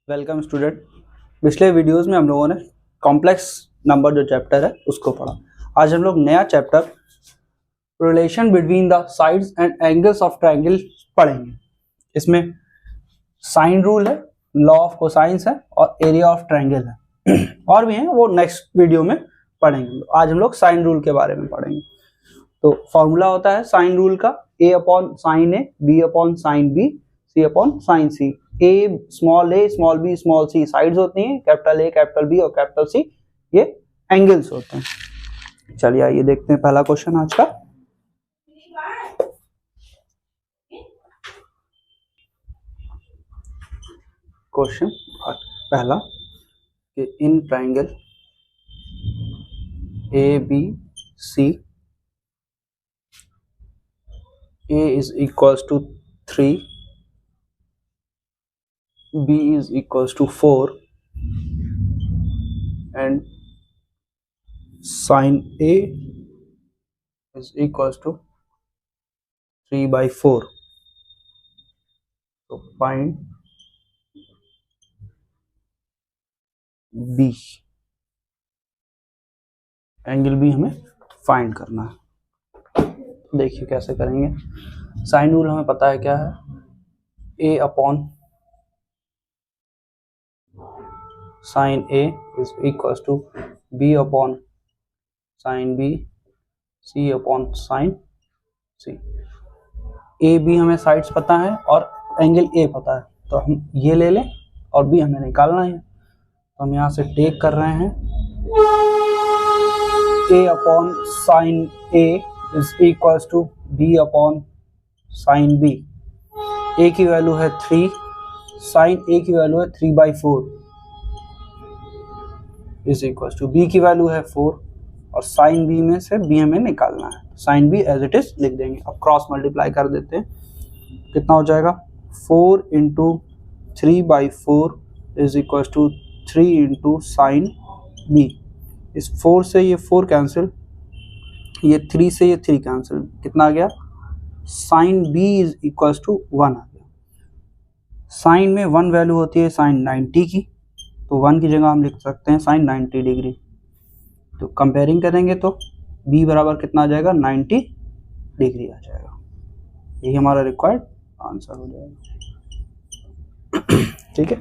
Welcome student. पिछले videos में हम लोगों ने कॉम्प्लेक्स नंबर जो चैप्टर है उसको पढ़ा। आज हम लोग नया chapter relation between the sides and angles of triangle पढ़ेंगे। इसमें साइन रूल है, लॉ ऑफ कोसाइंस है और एरिया ऑफ ट्रायंगल है और भी हैं, वो नेक्स्ट वीडियो में पढ़ेंगे। आज हम लोग साइन रूल के बारे में पढ़ेंगे। तो फॉर्मूला होता है साइन रूल का a upon sine A, b upon sine B, c upon sine C. a small b small c sides होती हैं, कैपिटल A कैपिटल B और कैपिटल C ये एंगल्स होते हैं। चलिए आइए देखते हैं पहला क्वेश्चन आज का। क्वेश्चन पहला कि in triangle ABC A is equals to 3, B is equals to 4 and sin A is equals to 3/4. So find B, angle B हमें फाइंड करना है। देखिए कैसे करेंगे। साइन रूल हमें पता है क्या है, A upon sine A is equals to B upon sine B, C upon sine C। A B हमें साइड्स पता है और एंगल A पता है, तो हम ये ले लें और B हमें निकालना है। तो हम यहाँ से टेक कर रहे हैं A upon sine A is equals to B upon sine B। A की वैल्यू है 3, साइन A की वैल्यू है 3/4 इज इक्वल्स टू B की वैल्यू है 4 और साइन B में से B हमें निकालना है। Sine B as it is लिख देंगे। अब क्रॉस मल्टीप्लाई कर देते हैं, कितना हो जाएगा 4 into 3/4 is equals to 3 into sine B। इस 4 से ये 4 कैंसिल, ये 3 से ये 3 कैंसिल, कितना आ गया sine B is equals to 1 आ गया। साइन में 1 वैल्यू होती है साइन 90 की, तो 1 की जगह हम लिख सकते हैं साइन 90 डिग्री। तो कंपेयरिंग करेंगे तो B बराबर कितना आ जाएगा 90 डिग्री आ जाएगा। यही हमारा रिक्वायर्ड आंसर हो जाएगा। ठीक है,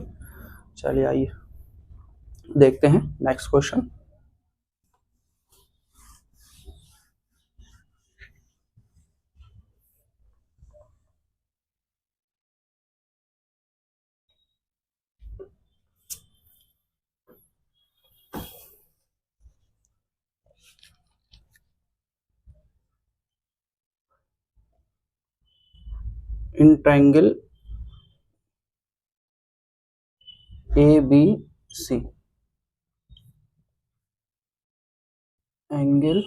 चलिए आइए देखते हैं next question. In triangle ABC angle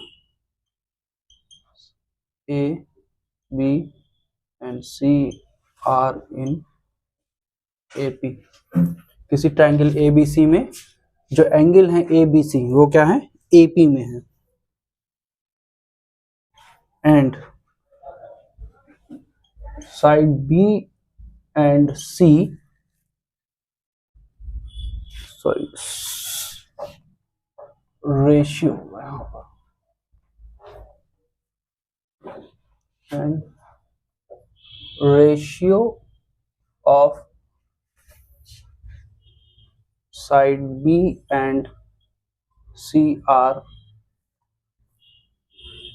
A B and C are in AP। किसी ट्रायंगल ABC में जो एंगल है ABC वो क्या है AP में है, and side B and C ratio and ratio of side B and C are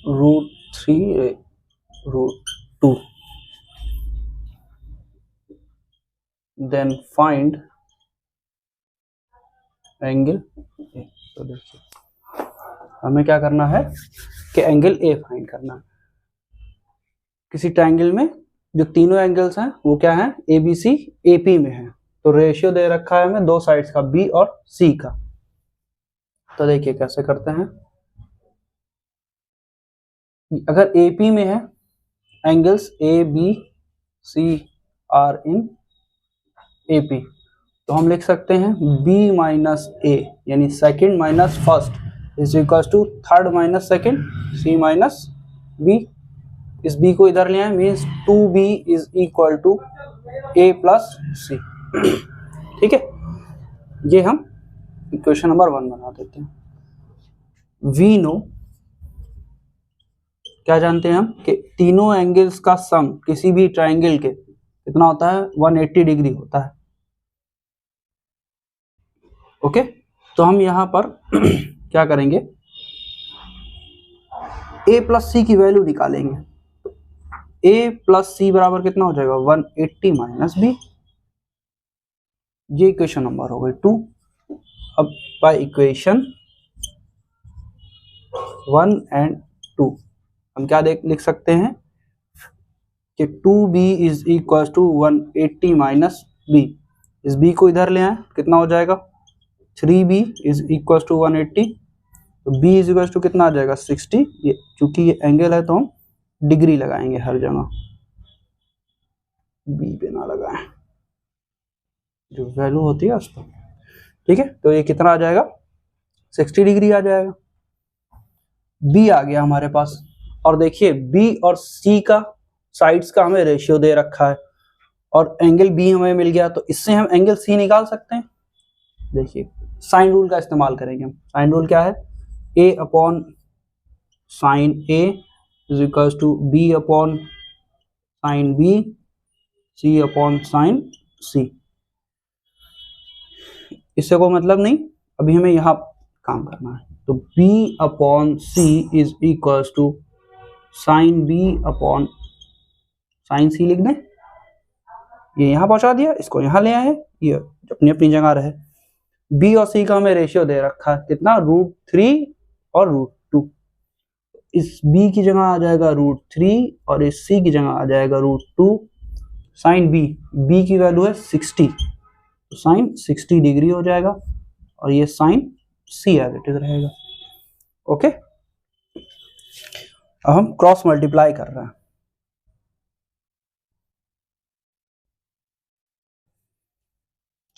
√3 √2। then find angle A। तो देखिए हमें क्या करना है कि एंगल A फाइंड करना है। किसी ट्रायंगल में जो तीनों एंगल्स हैं वो क्या है ABC AP में है, तो रेशियो दे रखा है हमें दो साइड्स का B और C का। तो देखिए कैसे करते हैं। अगर AP में है angles ABC are in AP, तो हम लिख सकते हैं B माइनस A यानी second minus first is equal to third minus second, C minus B। इस B को इधर ले आए, means 2B is equal to A plus C। ठीक है, ये हम इक्वेशन नंबर 1 बना देते हैं। वी नो, क्या जानते हैं हम कि तीनों एंगल्स का सम किसी भी ट्राइंगल के कितना होता है, 180 डिग्री होता है। ओके, तो हम यहां पर क्या करेंगे, a प्लस सी की वैल्यू निकालेंगे। a प्लस सी बराबर कितना हो जाएगा, 180 माइनस बी। ये इक्वेशन नंबर हो गई 2। अब बाय इक्वेशन 1 एंड 2 हम क्या लिख सकते हैं कि 2b is equal to 180 minus B. इस b को इधर ले आए, कितना हो जाएगा, 3b इज इक्वल टू 180। तो b इज इक्वल टू कितना आ जाएगा, 60। ये चूंकि ये एंगल है तो हम डिग्री लगाएंगे हर जगह, b पे ना लगाएं, जो वैल्यू होती है उस पर। ठीक है, तो ये कितना आ जाएगा, 60 डिग्री आ जाएगा। b आ गया हमारे पास। और देखिए b और c का साइड्स का हमें रेशियो दे रखा है और एंगल b हमें मिल गया, तो इससे हम एंगल c निकाल सकते हैं। देखिए साइन रूल का इस्तेमाल करेंगे हम। साइन रूल क्या है, a upon sine a is equal to b upon sine b, c upon sine c। इससे कोई मतलब नहीं, अभी हमें यहाँ काम करना है। तो b upon c is equal to sine b upon sine c लिख दें। ये यहाँ पहुंचा दिया, इसको यहाँ ले आए, ये अपनी अपनी जगह रहे। b और c का हमें रेशियो दे रखा है कितना, √3 और √2। इस b की जगह आ जाएगा √3 और इस c की जगह आ जाएगा √2। साइन b की वैल्यू है 60, तो साइन 60 डिग्री हो जाएगा और ये sine c as it is रहेगा। ओके, अब हम क्रॉस मल्टीप्लाई कर रहे हैं।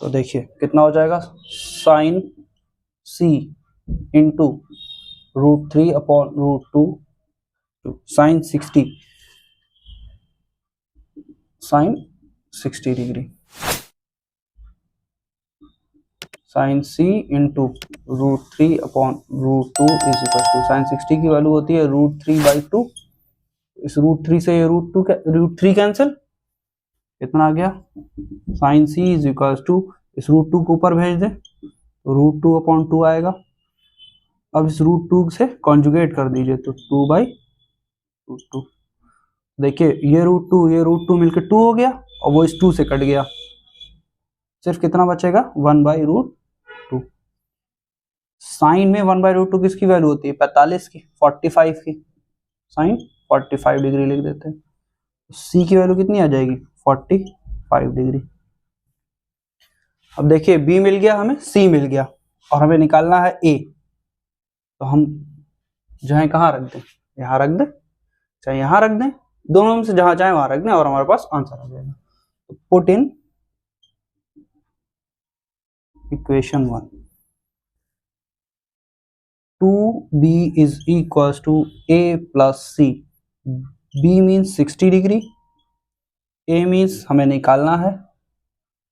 तो देखिए कितना हो जाएगा, sine c into √3 upon √2 sine 60 degree, sine c into √3 upon √2 is equal to sine 60 की वैल्यू होती है √3/2। इस √3 से ये √3 कैंसिल, कितना आ गया, sine c is equal to, इस √2 को ऊपर भेज दे तो √2 अपॉन 2 आएगा। अब इस √2 से कॉन्जुगेट कर दीजिए तो 2/√2। देखिए ये √2 मिलकर 2 हो गया और वो इस 2 से कट गया, सिर्फ कितना बचेगा, 1/√2। साइन में 1/√2 किसकी वैल्यू होती है, 45 की, 45 की, साइन 45 डिग्री लिख देते हैं। c की वैल्यू कितनी आ जाएगी, 45 डिग्री। अब देखिए b मिल गया हमें, c मिल गया और हमें निकालना है a। तो हम जहां कहाँ रख दें, यहाँ रख दें, चाहे यहाँ रख दें, दोनों में से जहां चाहे वहां रख दें और हमारे पास आंसर आ जाएगा। तो put in equation 1, 2b is equals to a plus c। b means 60 degree, a means हमें निकालना है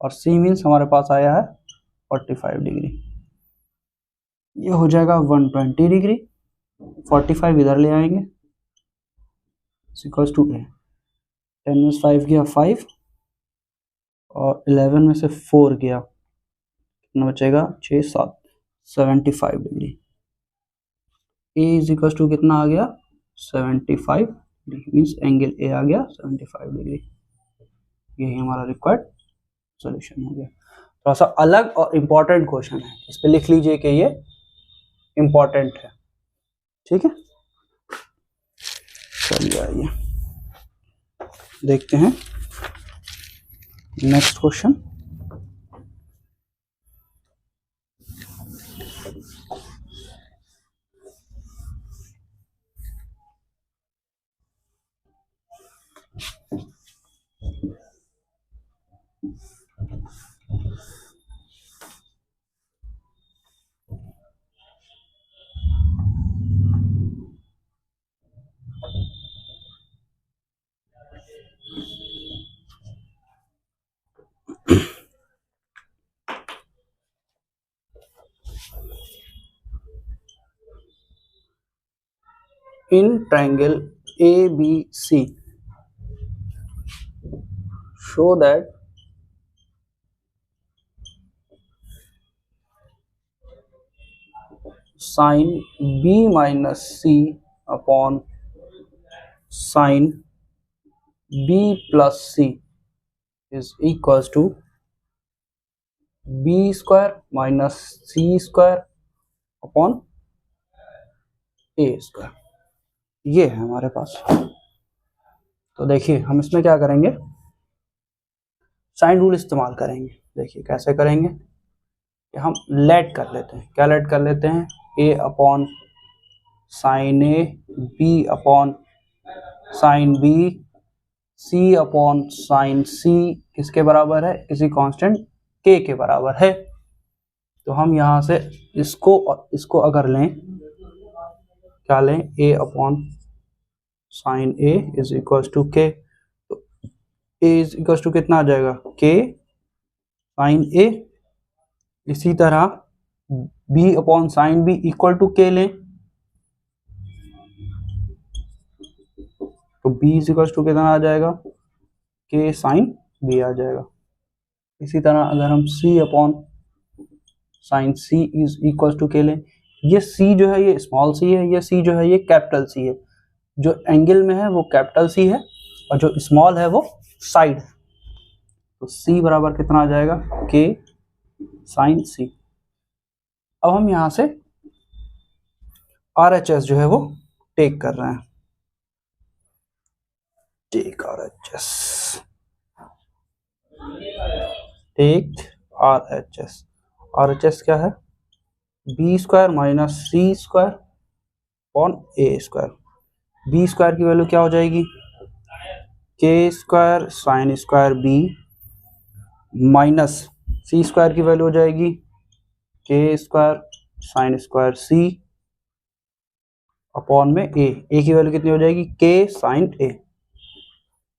और c मीन्स हमारे पास आया है 45 डिग्री। ये हो जाएगा 120 डिग्री, 45 इधर ले आएंगे, इक्वल्स टू a। 10 में से 5 गया 5 और 11 में से 4 गया, कितना बचेगा, 6 7, 75 degree. a is equal to कितना आ गया, 75 डिग्री, मीन्स एंगल a आ गया 75 डिग्री। यही हमारा रिक्वायर्ड सॉल्यूशन हो गया। थोड़ा सा अलग और इम्पोर्टेंट क्वेश्चन है, इस पे लिख लीजिए कि ये इम्पोर्टेंट है। ठीक है, चलिए आइए देखते हैं next question. In triangle ABC show that sin B minus C upon sin B plus C is equals to B square minus C square upon A square। ये है हमारे पास। तो देखिए हम इसमें क्या करेंगे, साइन रूल इस्तेमाल करेंगे। देखिए कैसे करेंगे, हम लेट कर लेते हैं। क्या लेट कर लेते हैं, A upon sine A, B upon sine B, C upon sine C किसके बराबर है, किसी कांस्टेंट K के बराबर है। तो हम यहाँ से इसको और इसको अगर लें, क्या लें, A upon sine A is equal to K। तो A इज इक्वल टू कितना आ जाएगा, K साइन A। इसी तरह B upon sine B equal to K लें, तो B इज इक्वल टू कितना आ जाएगा, K साइन B आ जाएगा। इसी तरह अगर हम C upon sine C is equal to K लें, ये C जो है ये स्मॉल c है, ये C जो है ये कैपिटल C है। जो एंगल में है वो कैपिटल C है और जो स्मॉल है वो साइड है। तो C बराबर कितना आ जाएगा, K साइन C। अब हम यहाँ से RHS जो है वो टेक कर रहे हैं, take RHS, take RHS। RHS क्या है, B square minus C square upon A square. B square की वैल्यू क्या हो जाएगी, K square sine square B minus C square की वैल्यू हो जाएगी K square sine square C upon में A की वैल्यू कितनी हो जाएगी, K साइन A,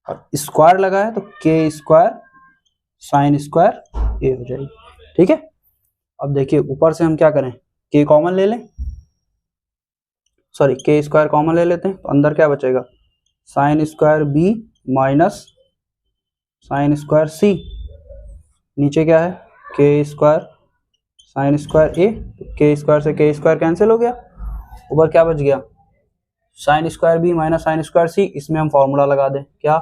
और स्क्वायर लगा है तो K square sine square A हो जाएगी। ठीक है, अब देखिए ऊपर से हम क्या करें, K कॉमन ले लें, सॉरी K स्क्वायर कॉमन ले लेते हैं। तो अंदर क्या बचेगा, sine square B minus sine square C। नीचे क्या है, K square sine square A, तो K स्क्वायर से K स्क्वायर कैंसिल हो गया। ऊपर क्या बच गया, sine square B minus sine square C। इसमें हम फॉर्मूला लगा दें, क्या,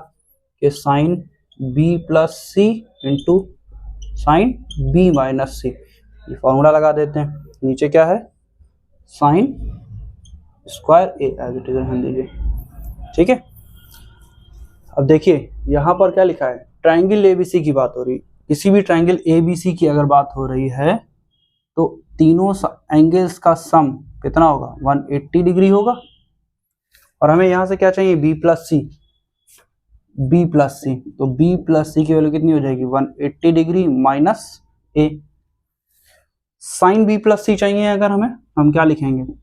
कि sine B plus C into sine B minus C, ये फॉर्मूला लगा देते हैं। नीचे क्या है, sine square A as it is रहने दीजिए। ठीक है, अब देखिए यहाँ पर क्या लिखा है, ट्रायंगल ABC की बात हो रही है। किसी भी ट्रायंगल ABC की अगर बात हो रही है तो तीनों एंगल्स का सम कितना होगा, 180 डिग्री होगा। और हमें यहाँ से क्या चाहिए, B plus C, B plus C। तो B प्लस C की वैल्यू कितनी हो जाएगी, 180 degree minus A। Sine B plus C चाहिए अगर हमें, हम क्या लिखेंगे,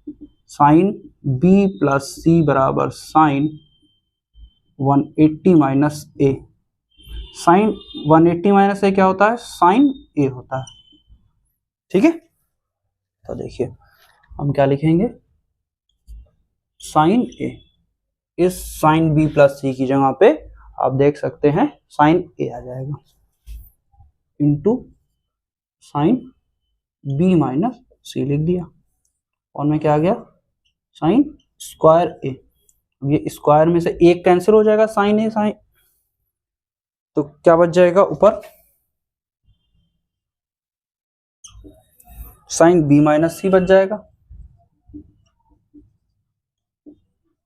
साइन B प्लस C बराबर sine 180 minus A। Sine 180 minus A क्या होता है, साइन A होता है। ठीक है, तो देखिए हम क्या लिखेंगे, साइन A, इस साइन B प्लस C की जगह पे आप देख सकते हैं साइन A आ जाएगा, into sine B minus C लिख दिया, और में क्या आ गया, साइन स्क्वायर A। ये स्क्वायर में से एक कैंसिल हो जाएगा, साइन A साइन, तो क्या बच जाएगा ऊपर, साइन B माइनस C बच जाएगा।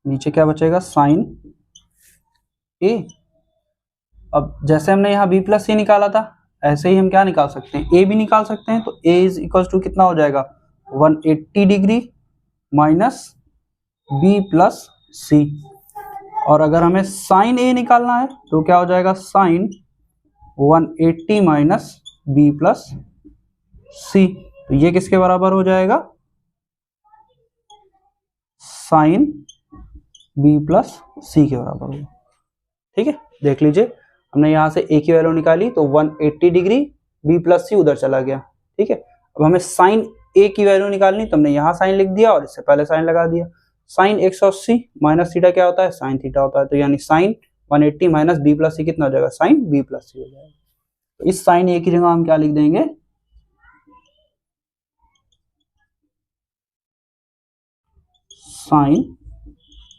नीचे क्या बचेगा, साइन A। अब जैसे हमने यहाँ B प्लस C निकाला था, ऐसे ही हम क्या निकाल सकते हैं, A भी निकाल सकते हैं। तो A इज इक्वल टू कितना हो जाएगा, 180 degree minus B plus C। और अगर हमें साइन A निकालना है तो क्या हो जाएगा, sine 180 minus B plus C। तो ये किसके बराबर हो जाएगा, साइन B प्लस C के बराबर होगा। ठीक है, देख लीजिए हमने यहाँ से A की वैल्यू निकाली तो 180 डिग्री, B प्लस C उधर चला गया। ठीक है, अब हमें साइन A की वैल्यू निकालनी, तो हमने यहाँ साइन लिख दिया और इससे पहले साइन लगा दिया। साइन 180 माइनस थीटा क्या होता है, साइन थीटा होता है, तो यानी साइन 180 माइनस बी प्लस सी कितना हो जाएगा, साइन बी प्लस सी हो जाएगा। तो इस साइन ए की जगह हम क्या लिख देंगे, साइन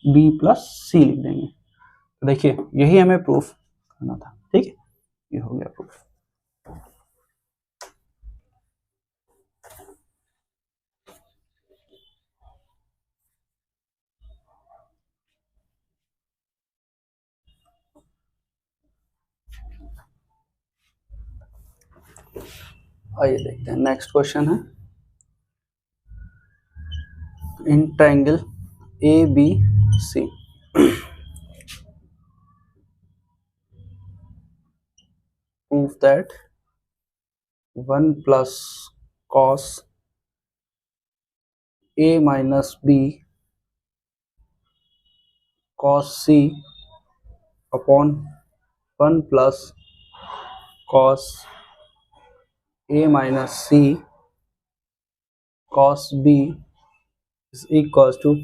बी प्लस सी लिख देंगे। तो देखिए यही हमें प्रूफ करना था, ठीक है, ये हो गया प्रूफ। आइए देखते हैं नेक्स्ट क्वेश्चन है, in triangle A B C prove that 1 plus cos a minus b cos c upon 1 plus cos a minus c cos b is equals to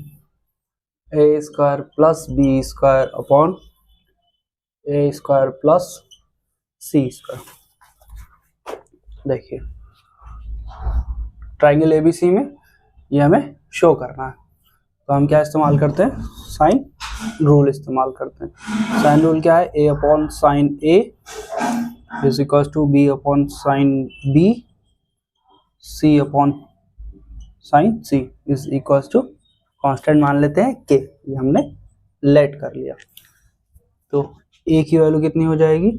a square plus b square upon a square plus c square। देखिए triangle ABC में ये हमें show करना है, तो हम क्या इस्तेमाल करते हैं, साइन रूल इस्तेमाल करते हैं। साइन रूल क्या है, a upon sine a is equal to b upon sine b, c upon sine c is equal to constant मान लेते हैं k, ये हमने लेट कर लिया। तो a की वैल्यू कितनी हो जाएगी,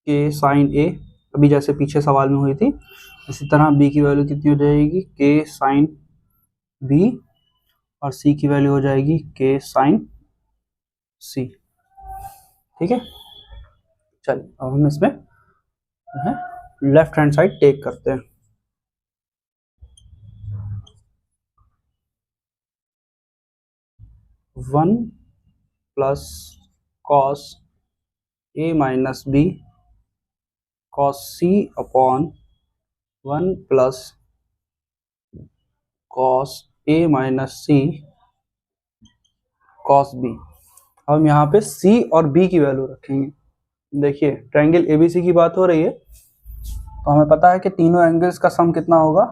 k साइन a, अभी जैसे पीछे सवाल में हुई थी, इसी तरह b की वैल्यू कितनी हो जाएगी, k साइन b, और c की वैल्यू हो जाएगी k साइन c। ठीक है, चलिए अब हम इसमें लेफ्ट हैंड साइड टेक करते हैं। One plus cos A minus b cos C upon 1 plus cos A minus c cos B. हम यहाँ पे c और b की वैल्यू रखेंगे। देखिए ट्रायंगल एबीसी की बात हो रही है, तो हमें पता है कि तीनों एंगल्स का सम कितना होगा,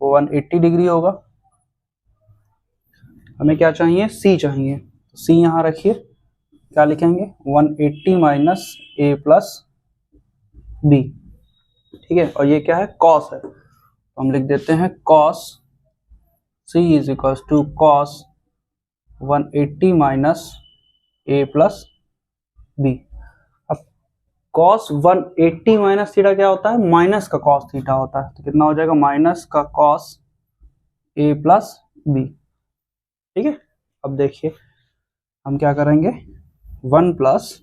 वो 180 डिग्री होगा। हमें क्या चाहिए, c चाहिए, तो c यहाँ रखिए, क्या लिखेंगे 180 माइनस ए प्लस बी, ठीक है, और ये क्या है, कॉस है, तो हम लिख देते हैं cos c is equal to cos 180 minus A plus B. अब कॉस 180 माइनस थीटा क्या होता है, माइनस का कॉस थीटा होता है, तो कितना हो जाएगा, माइनस का कॉस ए प्लस बी। ठीक है, अब देखिए हम क्या करेंगे, 1 plus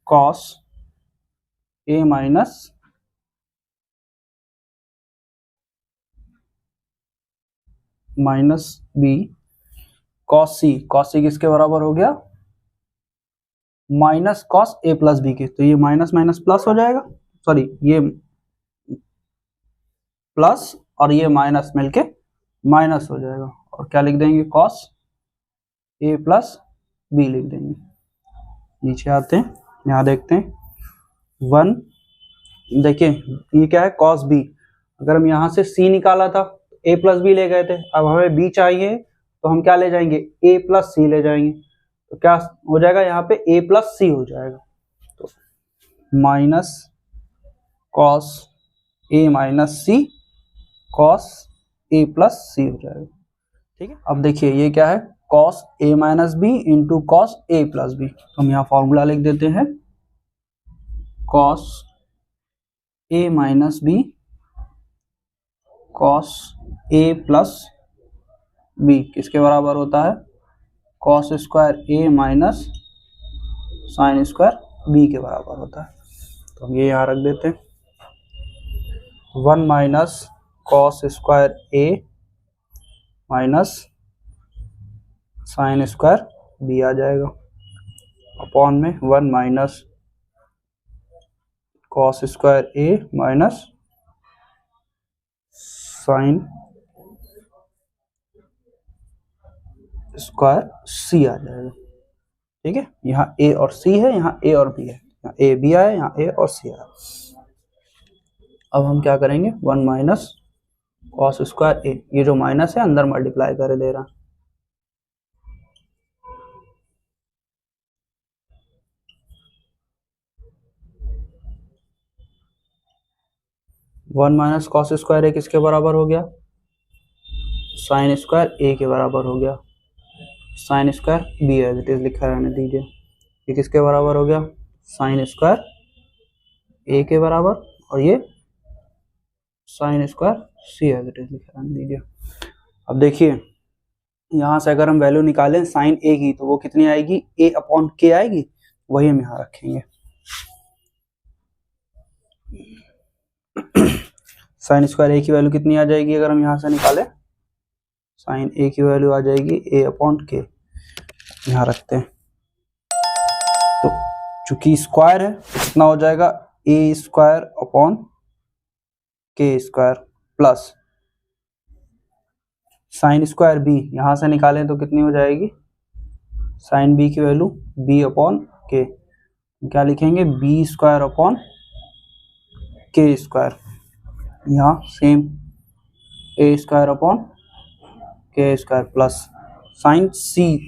cos A minus b cos सी, किसके बराबर हो गया, minus cos A plus B के, तो ये माइनस माइनस प्लस हो जाएगा, सॉरी ये प्लस और ये माइनस मिलके माइनस हो जाएगा, और क्या लिख देंगे, कॉस ए प्लस बी लिख देंगे। नीचे आते हैं, यहाँ देखते हैं 1, देखिए ये क्या है, कॉस बी, अगर हम यहाँ से c निकाला था a प्लस बी ले गए थे, अब हमें b चाहिए तो हम क्या ले जाएंगे, a प्लस सी ले जाएंगे, तो क्या हो जाएगा, यहाँ पे a प्लस सी हो जाएगा, तो minus cos a minus c cos a plus c हो जाएगा। ठीक है, अब देखिए ये क्या है, cos a minus b into cos a plus b, तो हम यहाँ फॉर्मूला लिख देते हैं, cos a minus b cos a plus b किसके बराबर होता है, cos square a minus sine square b के बराबर होता है, तो हम ये यहाँ रख देते हैं, 1 minus cos square a minus sine square b आ जाएगा, अपॉन में 1 minus cos square a minus sine square c आ जाएगा। ठीक है, यहाँ ए और सी है, यहाँ ए और बी है, यहाँ ए बी आया, यहाँ ए और सी आया। अब हम क्या करेंगे, 1 माइनस कॉस स्क्वायर ए, ये जो माइनस है अंदर मल्टीप्लाई कर दे रहा, 1 माइनस कॉस स्क्वायर ए किसके बराबर हो गया, साइन स्क्वायर ए के बराबर हो गया। Sine square B as it is लिखा रहने दीजिए, ये किसके बराबर हो गया, साइन स्क्वायर ए के बराबर, और ये sine square C as it is लिखा रहने दीजिए। अब देखिए यहाँ से अगर हम वैल्यू निकालें साइन ए की तो वो कितनी आएगी, ए अपॉन के आएगी, वही हम यहाँ रखेंगे। साइन स्क्वायर ए की वैल्यू कितनी आ जाएगी अगर हम यहाँ से निकालें, साइन ए की वैल्यू आ जाएगी ए अपॉन के, यहाँ रखते हैं। तो चूंकि स्क्वायर है तो कितना हो जाएगा, ए स्क्वायर अपॉन के square plus sine square B, यहाँ से निकालें तो कितनी हो जाएगी, साइन बी की वैल्यू बी अपॉन के, क्या लिखेंगे, बी स्क्वायर अपॉन के स्क्वायर, यहाँ सेम ए स्क्वायर अपॉन के square plus sine C,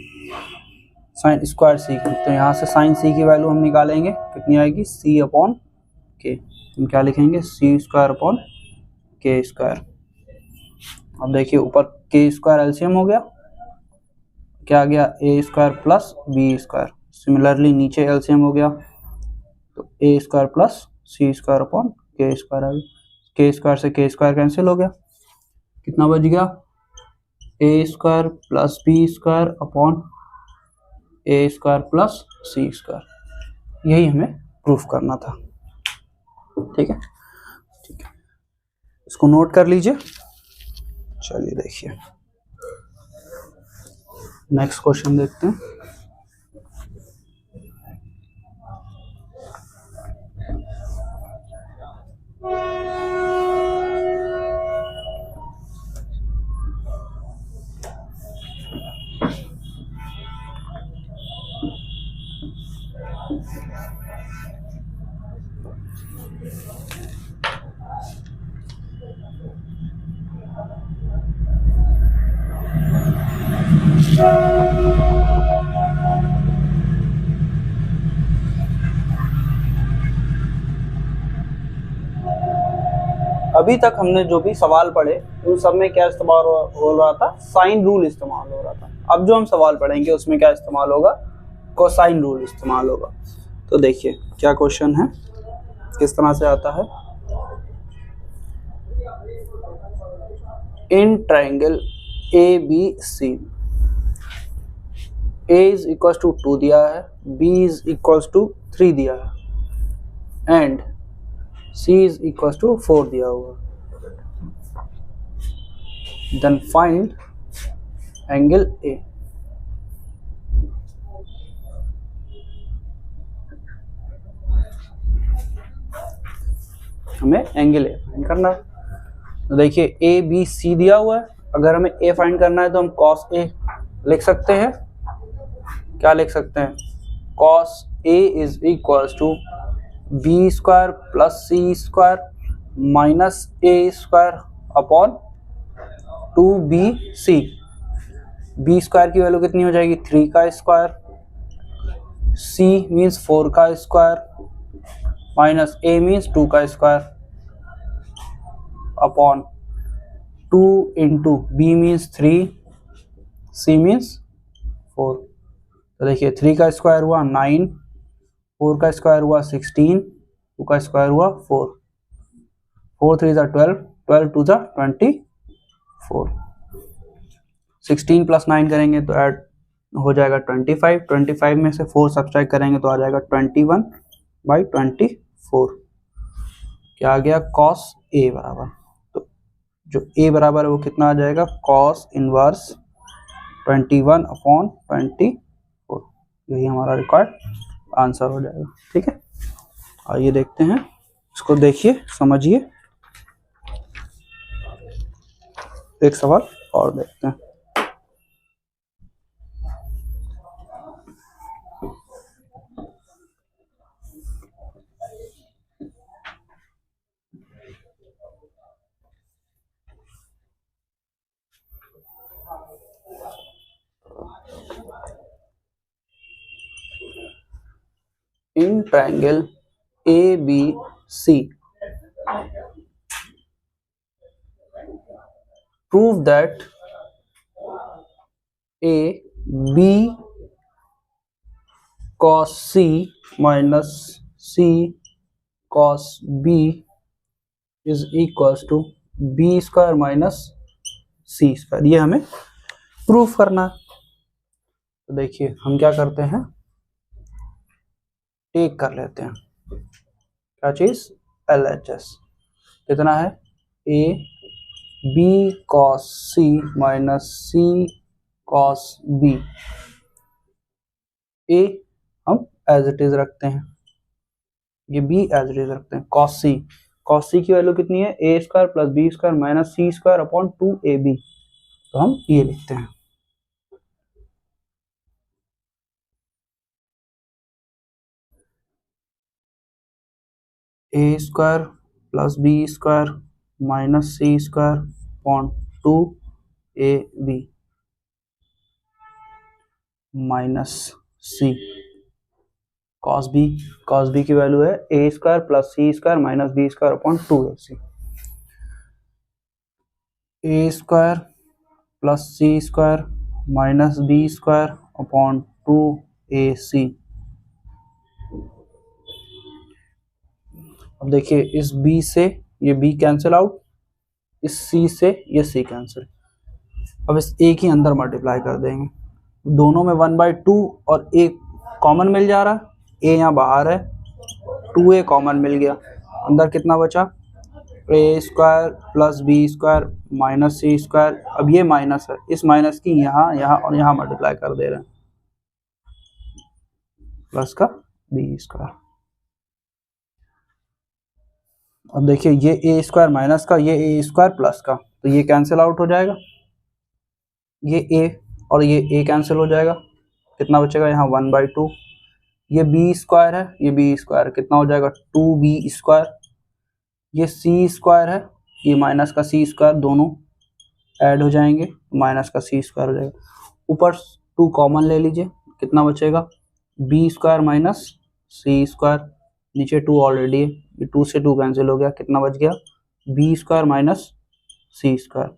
sine square C, तो यहाँ से साइन सी की वैल्यू हम निकालेंगे, कितनी आएगी, सी अपॉन के, हम क्या लिखेंगे, सी स्क्वायर अपॉन के स्क्वायर। अब देखिए ऊपर के स्क्वायर एलसीएम हो गया, क्या आ गया, a square plus b square, similarly नीचे एलसीएम हो गया, तो a square plus C square upon के स्क्वायर आ गया, के स्क्वायर से के स्क्वायर कैंसिल हो गया, कितना बच गया, a square plus b square upon a square plus C square, यही हमें प्रूफ करना था। ठीक है, ठीक है, इसको नोट कर लीजिए। चलिए देखिए नेक्स्ट क्वेश्चन देखते हैं। अभी तक हमने जो भी सवाल पढ़े उन सब में क्या इस्तेमाल हो रहा था, साइन रूल इस्तेमाल हो रहा था। अब जो हम सवाल पढ़ेंगे उसमें क्या इस्तेमाल होगा, कोसाइन रूल इस्तेमाल होगा। तो देखिए क्या क्वेश्चन है, किस तरह से आता है, in triangle A B C, A is equal to 2 दिया है, बी इज इक्वल टू 3 दिया है, and C is equal to 4 दिया हुआ, then find angle A। हमें एंगल A फाइंड करना है। तो देखिए A B C दिया हुआ है, अगर हमें A फाइंड करना है तो हम cos A लिख सकते हैं, क्या लिख सकते हैं, cos A is equals to B square plus C square minus A square upon 2bc। B square की वैल्यू कितनी हो जाएगी, 3 का स्क्वायर, c मीन्स 4 का स्क्वायर माइनस a मीन्स 2 का square upon 2 into B means 3, c means 4। तो देखिए 3 का स्क्वायर हुआ 9, 4 का स्क्वायर हुआ 16, 2 का स्क्वायर हुआ 4, 4 3 ज़ा 12, 12 2 ज़ा 24, 16 प्लस 9 करेंगे तो ऐड हो जाएगा 25, 25 में से 4 सब्ट्रैक्ट करेंगे तो आ जाएगा 21/24, क्या आ गया, cos A बराबर, तो जो A बराबर है वो कितना आ जाएगा, cos इनवर्स 21/24, यही हमारा रिक्वायर्ड आंसर हो जाएगा। ठीक है, आइए देखते हैं, इसको देखिए समझिए, एक सवाल और देखते हैं। In triangle ABC, prove that AB cos C minus C cos B is equals to B square minus C square. ये हमें प्रूफ करना है। तो देखिए हम क्या करते हैं, टेक कर लेते हैं क्या चीज, LHS। कितना है, a b cos c minus c cos b. ए हम एज इट इज रखते हैं, ये बी एज इट इज रखते हैं। कॉस सी की वैल्यू कितनी है, a square plus b square minus c square upon 2ab। तो हम ये लिखते हैं। A square plus b square minus c square upon 2ab minus c cos b की वैल्यू है a square plus C square minus b square upon 2ac। A square plus C square minus b square upon 2ac। अब देखिए इस b से ये b cancel out, इस c से ये c कैंसिल। अब इस a की अंदर मल्टीप्लाई कर देंगे, दोनों में 1/2 और a कॉमन मिल जा रहा है, a यहाँ बाहर है, 2a कॉमन मिल गया, अंदर कितना बचा, a square plus b square minus c square. अब ये माइनस है, इस माइनस की यहाँ यहाँ और यहाँ मल्टीप्लाई कर दे रहे हैं, प्लस का बी स्क्वायर। अब देखिए ये ए स्क्वायर माइनस का, ये ए स्क्वायर प्लस का, तो ये कैंसिल आउट हो जाएगा, ये ए और ये ए कैंसिल हो जाएगा, कितना बचेगा यहाँ 1/2। ये बी स्क्वायर है, ये बी स्क्वायर कितना हो जाएगा 2b स्क्वायर। ये सी स्क्वायर है, ये माइनस का सी स्क्वायर, दोनों ऐड हो जाएंगे, माइनस का सी स्क्वायर हो जाएगा। ऊपर 2 कॉमन ले लीजिए, कितना बचेगा B square minus c square, नीचे 2 ऑलरेडी है, ये 2 से 2 कैंसिल हो गया, कितना बच गया B square minus c square.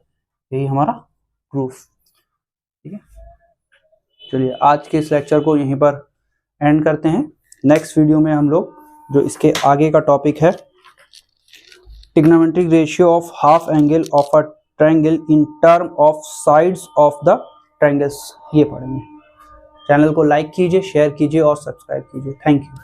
यही हमारा प्रूफ। ठीक है, चलिए आज के इस लेक्चर को यहीं पर एंड करते हैं। नेक्स्ट वीडियो में हम लोग जो इसके आगे का टॉपिक है, trigonometric ratio of half angle of a triangle in term of sides of the triangles, ये पढ़ेंगे। चैनल को लाइक कीजिए, शेयर कीजिए और सब्सक्राइब कीजिए। Thank you.